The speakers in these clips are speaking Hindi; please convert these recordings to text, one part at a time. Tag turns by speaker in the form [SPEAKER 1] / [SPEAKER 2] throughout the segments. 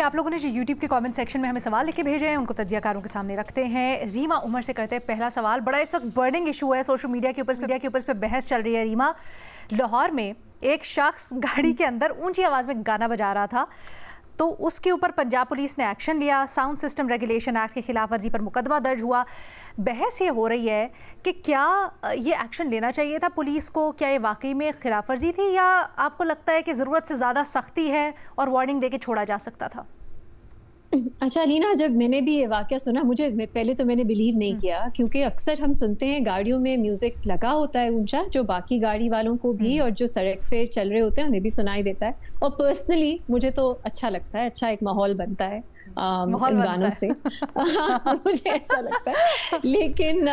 [SPEAKER 1] आप लोगों ने जो यूट्यूब के कमेंट सेक्शन में हमें सवाल लिख के भेजे हैं उनको तज्जियाकारों के सामने रखते हैं। रीमा उमर से करते हैं पहला सवाल। बड़ा इस वक्त बर्निंग इशू है सोशल मीडिया के ऊपर इस पर बहस चल रही है। रीमा, लाहौर में एक शख्स गाड़ी के अंदर ऊंची आवाज़ में गाना बजा रहा था, तो उसके ऊपर पंजाब पुलिस ने एक्शन लिया। साउंड सिस्टम रेगुलेशन एक्ट की खिलाफ वर्जी पर मुकदमा दर्ज हुआ। बहस ये हो रही है कि क्या ये एक्शन लेना चाहिए था पुलिस को, क्या ये वाकई में खिलाफ वर्जी थी, या आपको लगता है कि ज़रूरत से ज़्यादा सख्ती है और वार्निंग देके छोड़ा जा सकता था?
[SPEAKER 2] अच्छा अलीना, जब मैंने भी ये वाकया सुना पहले तो मैंने बिलीव नहीं किया, क्योंकि अक्सर हम सुनते हैं गाड़ियों में म्यूजिक लगा होता है ऊंचा, जो बाकी गाड़ी वालों को भी और जो सड़क पे चल रहे होते हैं उन्हें भी सुनाई देता है। और पर्सनली मुझे तो अच्छा लगता है, अच्छा एक माहौल बनता है इन गानों से। मुझे ऐसा लगता है। लेकिन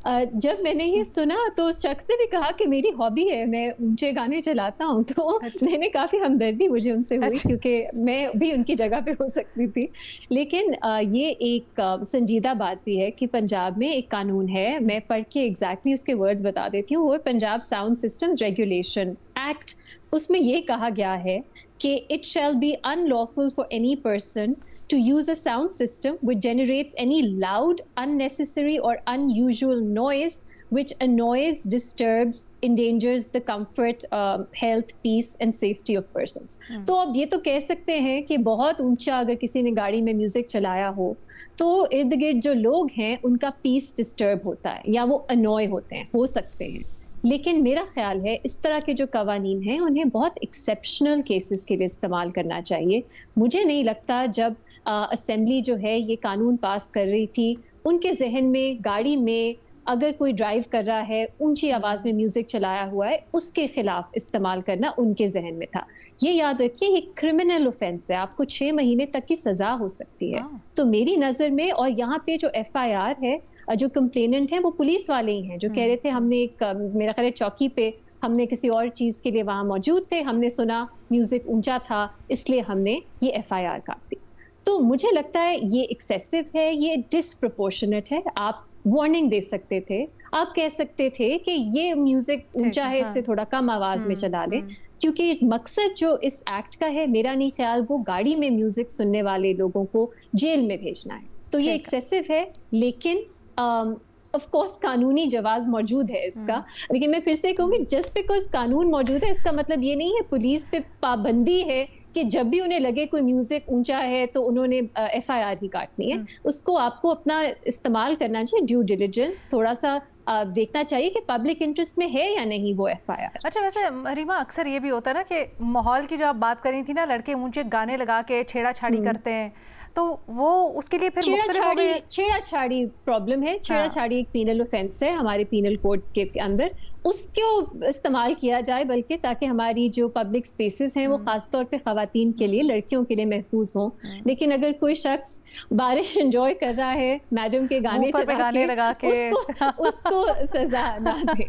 [SPEAKER 2] जब मैंने ये सुना तो उस शख्स ने भी कहा कि मेरी हॉबी है, मैं ऊंचे गाने चलाता हूँ, तो मैंने काफी हमदर्दी मुझे उनसे हुई, क्योंकि मैं भी उनकी जगह पे हो सकती थी। लेकिन ये एक संजीदा बात भी है कि पंजाब में एक कानून है, मैं पढ़ के एग्जैक्टली उसके वर्ड्स बता देती हूँ। वो है Punjab sound systems regulation act. उसमें ये कहा गया है कि it shall be unlawful for any person to use a sound system which generates any loud, unnecessary or unusual noise which annoys, disturbs, endangers the comfort, health, peace and safety of persons. तो अब ये तो कह सकते हैं कि बहुत ऊंचा अगर किसी ने गाड़ी में म्यूजिक चलाया हो तो इर्द गिर्द जो लोग हैं उनका पीस डिस्टर्ब होता है या वो अनॉय होते हैं, हो सकते हैं। लेकिन मेरा ख्याल है इस तरह के जो कवानीन हैं उन्हें बहुत एक्सेप्शनल केसेस के लिए इस्तेमाल करना चाहिए। मुझे नहीं लगता जब असेंबली जो है ये कानून पास कर रही थी, उनके जहन में गाड़ी में अगर कोई ड्राइव कर रहा है, ऊंची आवाज़ में म्यूजिक चलाया हुआ है, उसके खिलाफ इस्तेमाल करना उनके जहन में था। ये याद रखिए, ये क्रिमिनल ऑफेंस है, आपको 6 महीने तक की सजा हो सकती है। तो मेरी नज़र में, और यहाँ पे जो FIR है, जो कंप्लेनेंट है वो पुलिस वाले ही हैं जो कह रहे थे हमने एक मेरा ख्याल है चौकी पे हमने किसी और चीज़ के लिए वहाँ मौजूद थे, हमने सुना म्यूजिक ऊंचा था इसलिए हमने ये FIR काट दी। तो मुझे लगता है ये एक्सेसिव है, ये डिसप्रोपोर्शनेट है। आप वार्निंग दे सकते थे, आप कह सकते थे कि ये म्यूजिक ऊंचा है, इससे थोड़ा कम आवाज में चला लें, क्योंकि मकसद जो इस एक्ट का है मेरा नहीं ख्याल वो गाड़ी में म्यूजिक सुनने वाले लोगों को जेल में भेजना है। तो ये एक्सेसिव है, लेकिन ऑफ कोर्स कानूनी जवाब मौजूद है इसका। लेकिन मैं फिर से कहूँगी, जस्ट बिकॉज कानून मौजूद है इसका मतलब ये नहीं है पुलिस पे पाबंदी है कि जब भी उन्हें लगे कोई म्यूजिक ऊंचा है तो उन्होंने FIR ही काटनी है। उसको आपको अपना इस्तेमाल करना चाहिए, ड्यू डिलिजेंस, थोड़ा सा देखना चाहिए कि पब्लिक इंटरेस्ट में है या नहीं वो FIR।
[SPEAKER 1] अच्छा, वैसे रीमा अक्सर ये भी होता है ना कि माहौल की जो आप बात कर रही थी ना, लड़के ऊंचे गाने लगा के छेड़ाछाड़ी करते हैं, तो वो उसके लिए फिर
[SPEAKER 2] छेड़ाछाड़ी प्रॉब्लम है। छेड़ाछाड़ी एक पीनल ऑफेंस है हमारे पीनल कोड के अंदर, उसको इस्तेमाल किया जाए बल्कि, ताकि हमारी जो पब्लिक स्पेसेस हैं वो खासतौर पे खवातीन के लिए, लड़कियों के लिए महफूज हों। लेकिन अगर कोई शख्स बारिश एंजॉय कर रहा है मैडम के गाने लगा के उसको सजा ना दे,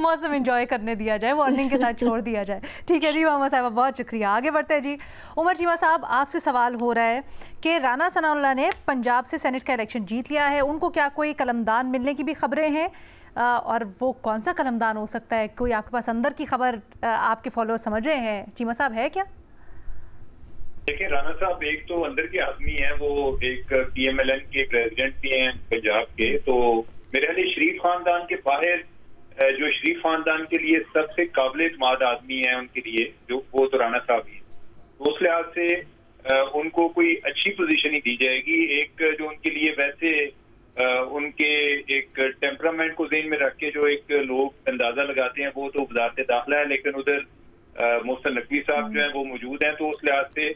[SPEAKER 1] मौसम एंजॉय करने दिया जाए, वार्निंग के साथ छोड़ दिया जाए। ठीक है जी उमर साहब, बहुत शुक्रिया। आगे बढ़ते हैं जी। उमर चीमा साहब, आपसे सवाल हो रहा है कि राना सनाउल्लाह ने पंजाब से सेनेट का इलेक्शन जीत लिया है, उनको क्या कोई कलमदान मिलने की भी खबरें हैं, और वो कौन सा कलमदान हो सकता है? कोई आपके पास अंदर की खबर आपके फॉलोअर समझ रहे हैं? चीमा साहब है क्या?
[SPEAKER 3] देखिए, राना साहब एक तो अंदर के आदमी हैं, वो एक PMLN के प्रेसिडेंट भी हैं पंजाब के, तो मेरे ख्याल शरीफ खानदान के बाहर जो शरीफ खानदान के लिए सबसे काबिल एतमाद आदमी है उनके लिए, जो वो तो राना साहब ही। तो उस लिहाज से उनको कोई अच्छी पोजीशन ही दी जाएगी। एक जो उनके लिए वैसे उनके एक टेम्परामेंट को ज़हन में रख के जो एक लोग अंदाजा लगाते हैं वो तो वज़ारत दाखिला है, लेकिन उधर मोहसिन नकवी साहब जो है वो मौजूद हैं, तो उस लिहाज से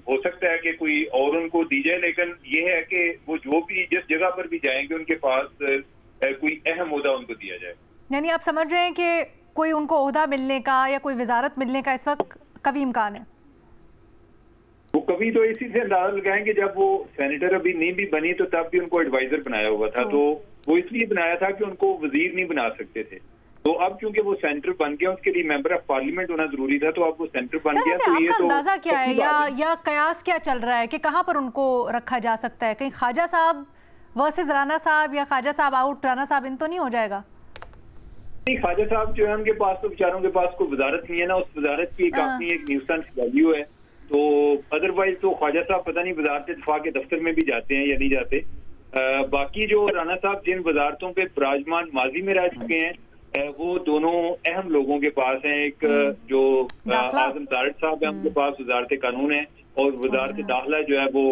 [SPEAKER 3] हो सकता है कि कोई और उनको दी जाए। लेकिन ये है कि वो जो भी जिस जगह पर भी जाएंगे उनके पास कोई अहम ओहदा उनको दिया जाए।
[SPEAKER 1] यानी आप समझ रहे हैं कि कोई उनको ओहदा मिलने का या कोई वजारत मिलने का इस वक्त कभी इम्कान है?
[SPEAKER 3] वो कभी तो इसी से अंदाजा लगाएंगे, जब वो सेनेटर अभी नहीं भी बनी तो तब भी उनको एडवाइजर बनाया हुआ था, तो वो इसलिए बनाया था कि उनको वजीर नहीं बना सकते थे। तो अब क्योंकि वो सेंटर बन गया, उसके लिए मेंबर ऑफ पार्लियामेंट होना जरूरी था, तो अब वो सेंटर बन गया। तो ये तो
[SPEAKER 1] अंदाजा क्या है या कयास क्या चल रहा है कि कहाँ पर उनको रखा जा सकता है? कहीं ख्वाजा साहब वर्सेस राना साहब, या ख्वाजा साहब आउट राना साहब इन तो नहीं हो जाएगा?
[SPEAKER 3] नहीं, ख्वाजा साहब जो है उनके पास तो बेचारों के पास कोई वजारत नहीं है ना, उस वजारत की एक अपनी एक न्यूसेंस वैल्यू है। तो अदरवाइज तो ख्वाजा साहब पता नहीं वजारत दिफा के दफ्तर में भी जाते हैं या नहीं जाते। बाकी जो राना साहब जिन वजारतों पे विराजमान माजी में रह चुके हैं वो दोनों अहम लोगों के पास हैं। एक जो आजम तारड़ साहब है उनके पास वजारत कानून है, और वजारत दाखिला जो है वो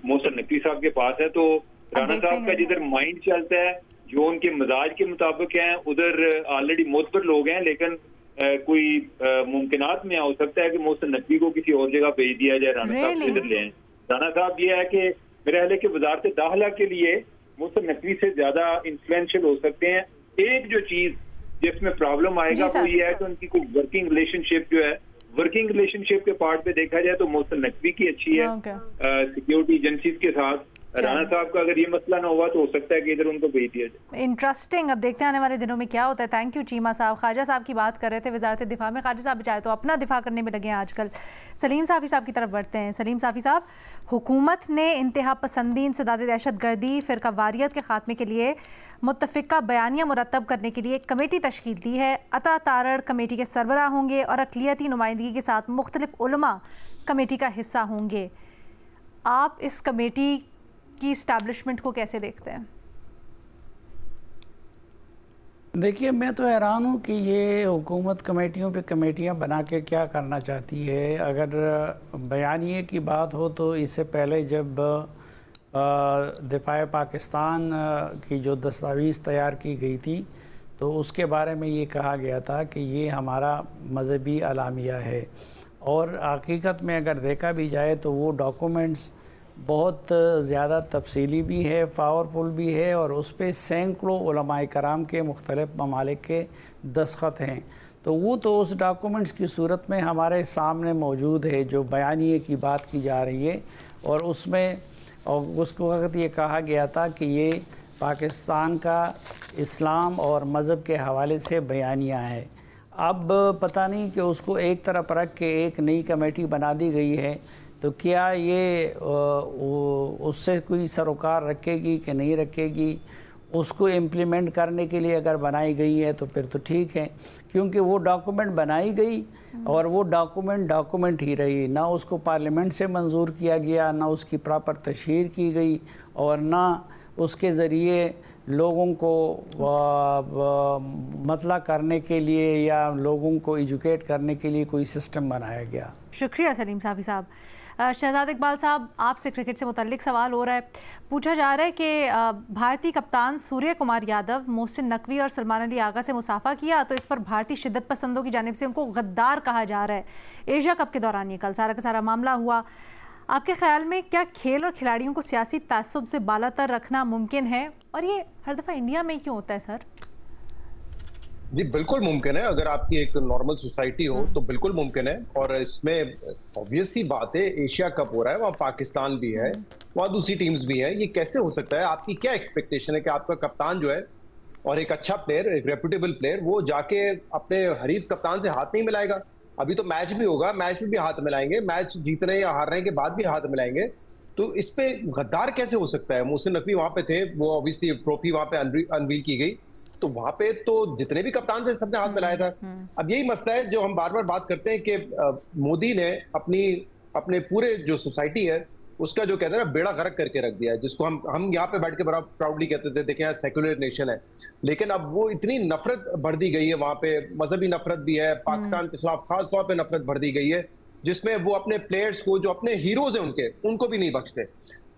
[SPEAKER 3] मोहसिन नकवी साहब के पास है। तो राना साहब का जिधर माइंड चलता है, जो उनके मिजाज के मुताबिक है, उधर ऑलरेडी मोतबर लोग हैं, लेकिन कोई मुमकिनात में हो सकता है कि मोहसिन नकवी को किसी और जगह भेज दिया जाए, राना साहब को इधर ले आए। राना साहब ये है कि मेरे ख्याल है कि वजारत दाखिला के लिए मोहसिन नकवी से ज्यादा इन्फ्लुएंशियल हो सकते हैं। एक जो चीज जिसमें प्रॉब्लम आएगा वो ये है कि उनकी कोई वर्किंग रिलेशनशिप जो है, वर्किंग रिलेशनशिप के पार्ट पे देखा जाए तो मोहसिन नकवी की अच्छी है सिक्योरिटी एजेंसीज के साथ। राना साहब का अगर ये मसला ना हुआ तो हो सकता है कि इधर उनको भेज दिया जाए।
[SPEAKER 1] इंटरेस्टिंग, अब देखते हैं आने वाले दिनों में क्या होता है। थैंक यू चीमा साहब। ख्वाजा साहब की बात कर रहे थे वजारत दिफा में, ख्वाजा साहब चाहे तो अपना दिफा करने में लगे हैं आजकल। सलीम साफ़ी साहब की तरफ बढ़ते हैं। सलीम साफ़ी साहब, हुकूमत ने इंतहा पसंदी, इंसदाद दहशतगर्दी, फ़िरका वारियत के खात्मे के लिए मुत्तफ़िका बयानिया मुरतब करने के लिए एक कमेटी तश्कील दी है। अता तारड़ कमेटी के सरबराह होंगे और अक़लियती नुमाइंदगी के साथ मुख्तलिफ उलमा कमेटी का हिस्सा होंगे। आप इस कमेटी की इस्टेब्लिशमेंट को कैसे देखते हैं?
[SPEAKER 4] देखिए, मैं तो हैरान हूँ कि ये हुकूमत कमेटियों पे कमेटियाँ बना के क्या करना चाहती है। अगर बयानिए की बात हो तो इससे पहले जब दिफा पाकिस्तान की जो दस्तावेज़ तैयार की गई थी तो उसके बारे में ये कहा गया था कि ये हमारा मजहबी अलामिया है, और हकीकत में अगर देखा भी जाए तो वो डॉक्यूमेंट्स बहुत ज़्यादा तफसीली भी है, पावरफुल भी है, और उस पर सैकड़ों उलमाए कराम के मुख्तलिफ़ ममालिक के दस्तखत हैं। तो वो तो उस डॉक्यूमेंट्स की सूरत में हमारे सामने मौजूद है जो बयानिए की बात की जा रही है, और उसमें उस वक्त ये कहा गया था कि ये पाकिस्तान का इस्लाम और मज़हब के हवाले से बयानिया है। अब पता नहीं कि उसको एक तरफ रख के एक नई कमेटी बना दी गई है, तो क्या ये उससे कोई सरोकार रखेगी कि नहीं रखेगी? उसको इम्प्लीमेंट करने के लिए अगर बनाई गई है तो फिर तो ठीक है, क्योंकि वो डॉक्यूमेंट बनाई गई और वो डॉक्यूमेंट ही रही, ना उसको पार्लियामेंट से मंजूर किया गया, ना उसकी प्रॉपर तशहीर की गई, और ना उसके ज़रिए लोगों को मतला करने के लिए या लोगों को एजुकेट करने के लिए कोई सिस्टम बनाया गया।
[SPEAKER 1] शुक्रिया सलीम साफ़ी साहब। शहजाद इकबाल साहब, आपसे क्रिकेट से मुतल्लिक सवाल हो रहा है। पूछा जा रहा है कि भारतीय कप्तान सूर्य कुमार यादव मोहसिन नकवी और सलमान अली आगा से मुसाफा किया, तो इस पर भारतीय शिद्दत पसंदों की जानिब से उनको गद्दार कहा जा रहा है। एशिया कप के दौरान ये कल सारा का सारा मामला हुआ। आपके ख्याल में क्या खेल और खिलाड़ियों को सियासी तासुब से बालातर रखना मुमकिन है, और ये हर दफ़ा इंडिया में क्यों होता है सर?
[SPEAKER 5] जी बिल्कुल मुमकिन है। अगर आपकी एक नॉर्मल सोसाइटी हो तो बिल्कुल मुमकिन है, और इसमें ऑब्वियस सी बात है, एशिया कप हो रहा है, वहाँ पाकिस्तान भी है, वहाँ दूसरी टीम्स भी हैं, ये कैसे हो सकता है? आपकी क्या एक्सपेक्टेशन है कि आपका कप्तान जो है और एक अच्छा प्लेयर, एक रेपुटेबल प्लेयर, वो जाके अपने हरीफ कप्तान से हाथ नहीं मिलाएगा? अभी तो मैच भी होगा, मैच में भी हाथ मिलाएंगे, मैच जीतने या हारने के बाद भी हाथ मिलाएंगे, तो इस पे गद्दार कैसे हो सकता है? मोहसिन नकवी वहाँ पे थे, वो ऑब्वियसली ट्रॉफी वहाँ पे अनवील की गई, तो वहां पे तो जितने भी कप्तान थे सबने हाथ मिलाया था। अब यही मसला है जो हम बार बार बात करते हैं कि मोदी ने अपने पूरे जो सोसाइटी है उसका जो कहते हैं ना बेड़ा गर्क करके रख दिया है, जिसको हम यहाँ पे बैठ के बड़ा प्राउडली कहते थे, देखें यार सेक्युलर नेशन है, लेकिन अब वो इतनी नफरत बढ़ दी गई है, वहां पे मजहबी नफरत भी है, पाकिस्तान के खिलाफ खास तौर पे नफरत बढ़ दी गई है, जिसमें वो अपने प्लेयर्स को, जो अपने हीरोज हैं उनको भी नहीं बख्शते।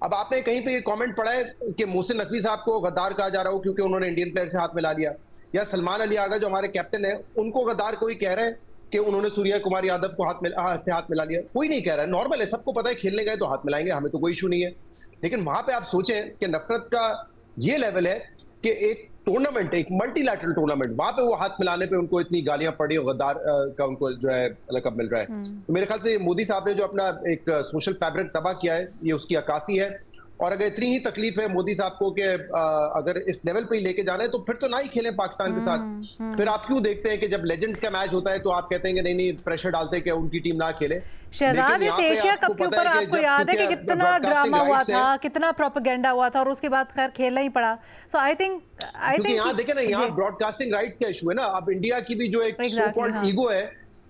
[SPEAKER 5] अब आपने कहीं पे ये कमेंट पढ़ा है कि मोहसिन नकवी साहब को गद्दार कहा जा रहा हो क्योंकि उन्होंने इंडियन प्लेयर से हाथ मिला लिया, या सलमान अली आगा जो हमारे कैप्टन है उनको गद्दार कोई कह रहा है कि उन्होंने सूर्य कुमार यादव को हाथ मिला लिया? कोई नहीं कह रहा है, नॉर्मल है, सबको पता है खेलने गए तो हाथ मिलाएंगे, हमें तो कोई इशू नहीं है। लेकिन वहां पे आप सोचें कि नफरत का ये लेवल है कि एक टूर्नामेंट, एक मल्टीलैटरल टूर्नामेंट, वहां पे वो हाथ मिलाने पे उनको इतनी गालियां पड़ी और गद्दार का उनको जो है लक़ब मिल रहा है। तो मेरे ख्याल से मोदी साहब ने जो अपना एक सोशल फैब्रिक तबाह किया है, ये उसकी अक्कासी है। और अगर इतनी ही तकलीफ है मोदी साहब को कि अगर इस लेवल पे ही लेके जाना है तो फिर तो ना ही खेलें पाकिस्तान के साथ। फिर आप क्यों देखते हैं कि जब लेजेंड्स का मैच होता है तो आप कहते हैं कि नहीं प्रेशर डालते हैं कि उनकी टीम ना खेले?
[SPEAKER 1] शहजाद, इस एशिया कप के ऊपर आपको याद है कि कितना ड्रामा हुआ था, कितना प्रोपेगेंडा हुआ था, और उसके बाद खैर खेलना ही पड़ा। सो आई थिंक
[SPEAKER 5] यहाँ देखें ना, यहाँ ब्रॉडकास्टिंग राइट्स का इशू है ना। अब इंडिया की भी जो एक सो कॉल्ड ईगो है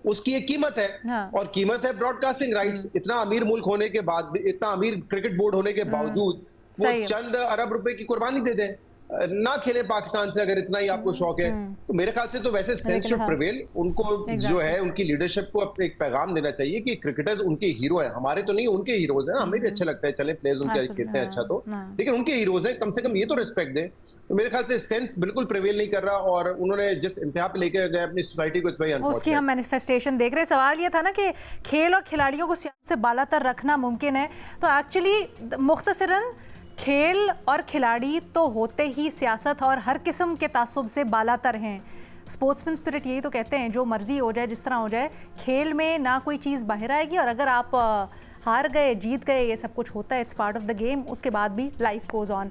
[SPEAKER 5] उसकी एक कीमत है।
[SPEAKER 1] हाँ।
[SPEAKER 5] और कीमत है ब्रॉडकास्टिंग राइट्स। इतना अमीर मुल्क होने के बाद भी, इतना अमीर क्रिकेट बोर्ड होने के बावजूद वो चंद अरब रुपए की कुर्बानी दे दें, ना खेले पाकिस्तान से, अगर इतना ही आपको शौक है। तो मेरे ख्याल से तो वैसे सेंस शुड प्रिवेल। उनको जो है उनकी लीडरशिप को अपने एक पैगाम देना चाहिए कि क्रिकेटर्स उनके हीरो हैं, हमारे तो नहीं, उनके हीरोज हैं। हमें भी अच्छा लगता है, चले प्लेयर्स उनके खेलते हैं अच्छा तो, लेकिन उनके हीरोज हैं, कम से कम ये तो रिस्पेक्ट दें। तो मेरे ख्याल से सेंस बिल्कुल प्रिवेल नहीं कर रहा, और उन्होंने जिस इंतहा पे लेके गए अपनी सोसाइटी को,
[SPEAKER 1] उसकी हम मैनिफेस्टेशन देख रहे हैं। सवाल ये था ना कि खेल और खिलाड़ियों को सियासत से बालातर रखना मुमकिन है, तो एक्चुअली मुख्तसरन खेल और खिलाड़ी तो होते ही सियासत और हर किस्म के तासुब से बालातर हैं। स्पोर्ट्समैन स्पिरिट यही तो कहते हैं, जो मर्जी हो जाए, जिस तरह हो जाए, खेल में ना कोई चीज़ बाहर आएगी, और अगर आप हार गए, जीत गए, ये सब कुछ होता है, it's part of the game, उसके बाद भी लाइफ गोज ऑन।